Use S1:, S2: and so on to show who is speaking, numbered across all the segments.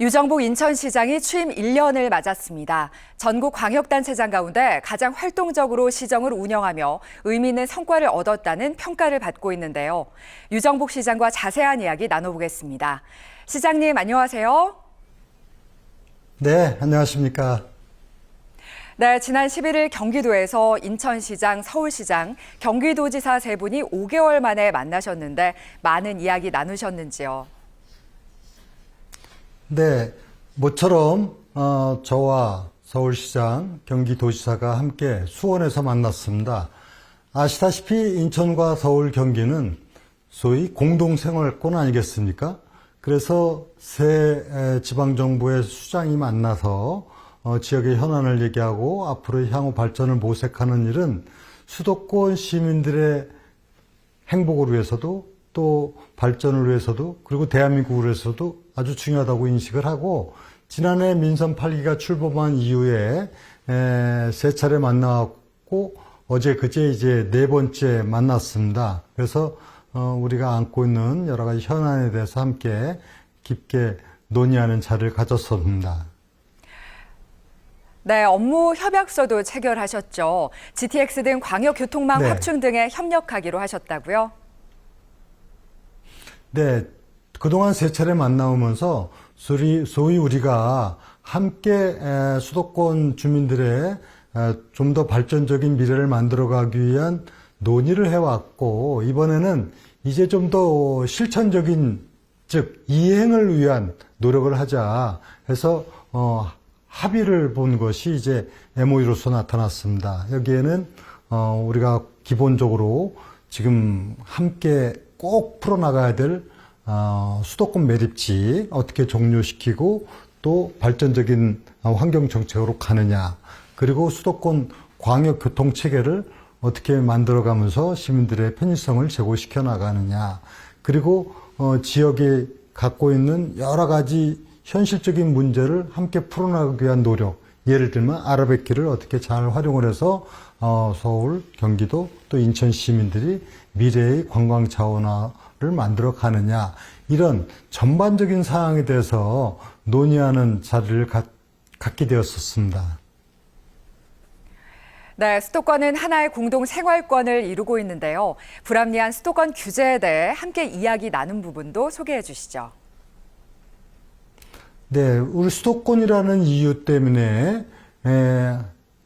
S1: 유정복 인천시장이 취임 1년을 맞았습니다. 전국 광역단체장 가운데 가장 활동적으로 시정을 운영하며 의미 있는 성과를 얻었다는 평가를 받고 있는데요. 유정복 시장과 자세한 이야기 나눠보겠습니다. 시장님, 안녕하세요.
S2: 네, 안녕하십니까.
S1: 네, 지난 11일 경기도에서 인천시장, 서울시장, 경기도지사 세 분이 5개월 만에 만나셨는데 많은 이야기 나누셨는지요?
S2: 네, 모처럼 저와 서울시장, 경기도지사가 함께 수원에서 만났습니다. 아시다시피 인천과 서울, 경기는 소위 공동생활권 아니겠습니까? 그래서 새 지방정부의 수장이 만나서 지역의 현안을 얘기하고 앞으로 향후 발전을 모색하는 일은 수도권 시민들의 행복을 위해서도 또 발전을 위해서도 그리고 대한민국을 위해서도 아주 중요하다고 인식을 하고 지난해 민선 8기가 출범한 이후에 세 차례 만나고 어제 그제 이제 네 번째 만났습니다. 그래서 우리가 안고 있는 여러 가지 현안에 대해서 함께 깊게 논의하는 자리를 가졌습니다.
S1: 네, 업무 협약서도 체결하셨죠. GTX 등 광역교통망
S2: 네.
S1: 확충 등에 협력하기로 하셨다고요?
S2: 네, 그동안 세 차례 만나오면서 소위 우리가 함께 수도권 주민들의 좀 더 발전적인 미래를 만들어가기 위한 논의를 해왔고 이번에는 이제 좀 더 실천적인 즉 이행을 위한 노력을 하자 해서 합의를 본 것이 이제 MOU로서 나타났습니다. 여기에는 우리가 기본적으로 지금 함께 꼭 풀어나가야 될 수도권 매립지 어떻게 종료시키고 또 발전적인 환경정책으로 가느냐 그리고 수도권 광역교통체계를 어떻게 만들어가면서 시민들의 편의성을 제고시켜 나가느냐 그리고 지역이 갖고 있는 여러 가지 현실적인 문제를 함께 풀어나가기 위한 노력 예를 들면 아라뱃길을 어떻게 잘 활용을 해서 서울, 경기도 또 인천 시민들이 미래의 관광 자원화를 만들어 가느냐 이런 전반적인 사항에 대해서 논의하는 자리를 갖게 되었었습니다.
S1: 네, 수도권은 하나의 공동 생활권을 이루고 있는데요. 불합리한 수도권 규제에 대해 함께 이야기 나눈 부분도 소개해 주시죠.
S2: 네, 우리 수도권이라는 이유 때문에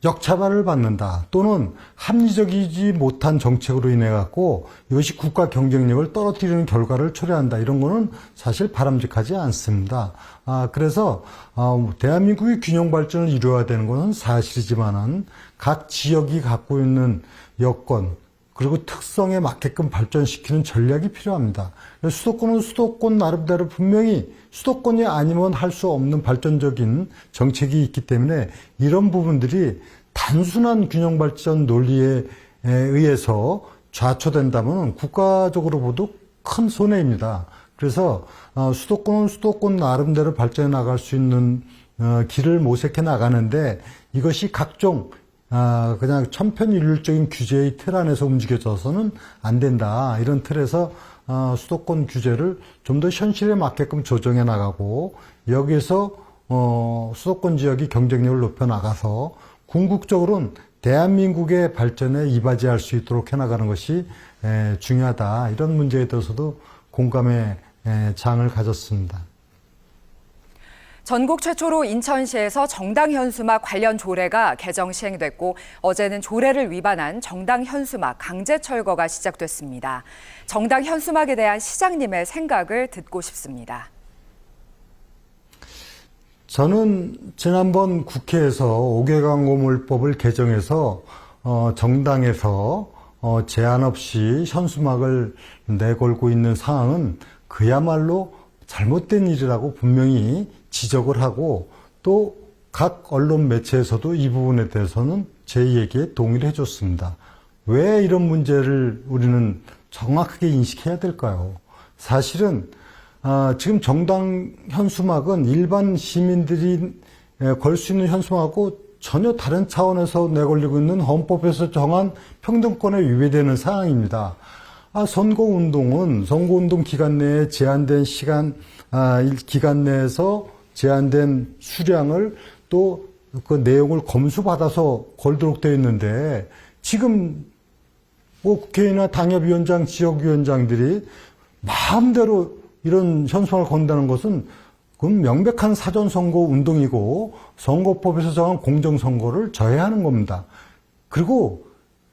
S2: 역차별을 받는다 또는 합리적이지 못한 정책으로 인해 갖고 이것이 국가 경쟁력을 떨어뜨리는 결과를 초래한다 이런 거는 사실 바람직하지 않습니다. 그래서 대한민국의 균형 발전을 이루어야 되는 것은 사실이지만은 각 지역이 갖고 있는 여건 그리고 특성에 맞게끔 발전시키는 전략이 필요합니다. 수도권은 수도권 나름대로 분명히 수도권이 아니면 할 수 없는 발전적인 정책이 있기 때문에 이런 부분들이 단순한 균형 발전 논리에 의해서 좌초된다면 국가적으로 봐도 큰 손해입니다. 그래서 수도권은 수도권 나름대로 발전해 나갈 수 있는 길을 모색해 나가는데 이것이 각종 그냥 천편일률적인 규제의 틀 안에서 움직여져서는 안 된다. 이런 틀에서 수도권 규제를 좀 더 현실에 맞게끔 조정해 나가고 여기에서 수도권 지역이 경쟁력을 높여 나가서 궁극적으로는 대한민국의 발전에 이바지할 수 있도록 해나가는 것이 중요하다. 이런 문제에 대해서도 공감의 장을 가졌습니다.
S1: 전국 최초로 인천시에서 정당 현수막 관련 조례가 개정 시행됐고 어제는 조례를 위반한 정당 현수막 강제 철거가 시작됐습니다. 정당 현수막에 대한 시장님의 생각을 듣고 싶습니다.
S2: 저는 지난번 국회에서 5개 광고물법을 개정해서 정당에서 제한 없이 현수막을 내걸고 있는 상황은 그야말로 잘못된 일이라고 분명히 지적을 하고 또 각 언론 매체에서도 이 부분에 대해서는 제 얘기에 동의를 해줬습니다. 왜 이런 문제를 우리는 정확하게 인식해야 될까요? 사실은 지금 정당 현수막은 일반 시민들이 걸 수 있는 현수막하고 전혀 다른 차원에서 내걸리고 있는 헌법에서 정한 평등권에 위배되는 사항입니다. 선거운동은 선거운동 기간 내에 제한된 기간 내에서 제한된 수량을 또 그 내용을 검수받아서 걸도록 되어 있는데 지금 뭐 국회의원이나 당협위원장, 지역위원장들이 마음대로 이런 현수막을 건다는 것은 그건 명백한 사전선거 운동이고 선거법에서 정한 공정선거를 저해하는 겁니다. 그리고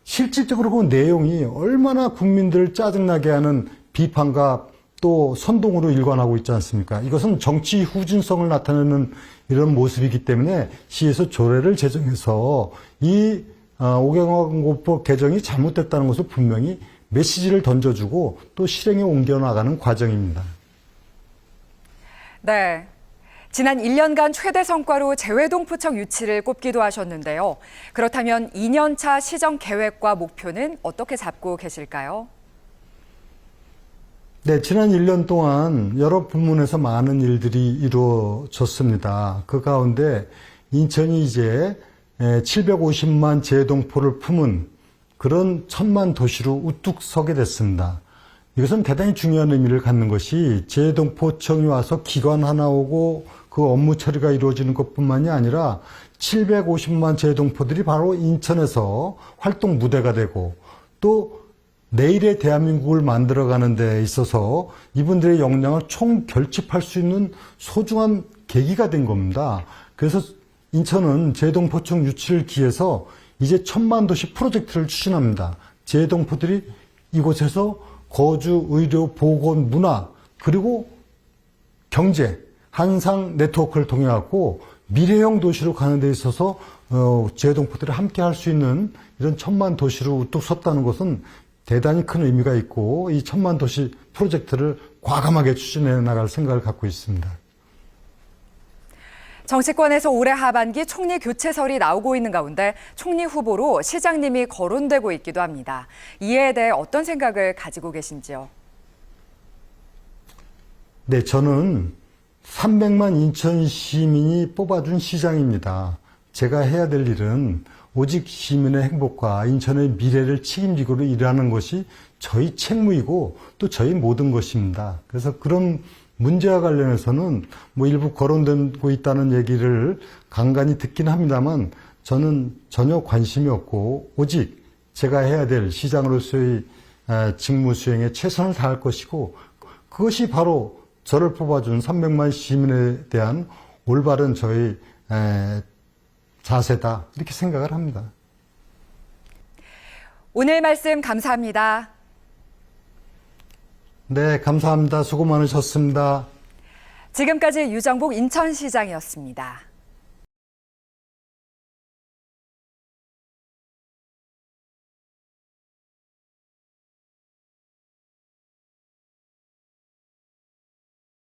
S2: 실질적으로 그 내용이 얼마나 국민들을 짜증나게 하는 비판과 또 선동으로 일관하고 있지 않습니까? 이것은 정치 후진성을 나타내는 이런 모습이기 때문에 시에서 조례를 제정해서 이 오경화공고법 개정이 잘못됐다는 것을 분명히 메시지를 던져주고 또 실행에 옮겨나가는 과정입니다.
S1: 네. 지난 1년간 최대 성과로 재외동포청 유치를 꼽기도 하셨는데요. 그렇다면 2년차 시정 계획과 목표는 어떻게 잡고 계실까요?
S2: 네, 지난 1년 동안 여러 부문에서 많은 일들이 이루어졌습니다. 그 가운데 인천이 이제 750만 재동포를 품은 그런 1000만 도시로 우뚝 서게 됐습니다. 이것은 대단히 중요한 의미를 갖는 것이 재동포청이 와서 기관 하나 오고 그 업무 처리가 이루어지는 것뿐만이 아니라 750만 재동포들이 바로 인천에서 활동 무대가 되고 또 내일의 대한민국을 만들어가는 데 있어서 이분들의 역량을 총결집할 수 있는 소중한 계기가 된 겁니다. 그래서 인천은 재동포청 유치를 기해서 이제 1000만 도시 프로젝트를 추진합니다. 재동포들이 이곳에서 거주, 의료, 보건, 문화, 그리고 경제, 한상 네트워크를 통해 갖고 미래형 도시로 가는 데 있어서 재동포들이 함께 할 수 있는 이런 1000만 도시로 우뚝 섰다는 것은 대단히 큰 의미가 있고 이 1000만 도시 프로젝트를 과감하게 추진해 나갈 생각을 갖고 있습니다.
S1: 정치권에서 올해 하반기 총리 교체설이 나오고 있는 가운데 총리 후보로 시장님이 거론되고 있기도 합니다. 이에 대해 어떤 생각을 가지고 계신지요?
S2: 네, 저는 300만 인천 시민이 뽑아준 시장입니다. 제가 해야 될 일은 오직 시민의 행복과 인천의 미래를 책임지고 일하는 것이 저희 책무이고 또 저희 모든 것입니다. 그래서 그런 문제와 관련해서는 뭐 일부 거론되고 있다는 얘기를 간간히 듣긴 합니다만 저는 전혀 관심이 없고 오직 제가 해야 될 시장으로서의 직무 수행에 최선을 다할 것이고 그것이 바로 저를 뽑아준 300만 시민에 대한 올바른 저의 자세다 이렇게 생각을 합니다.
S1: 오늘 말씀 감사합니다.
S2: 네, 감사합니다. 수고 많으셨습니다.
S1: 지금까지 유정복 인천시장이었습니다.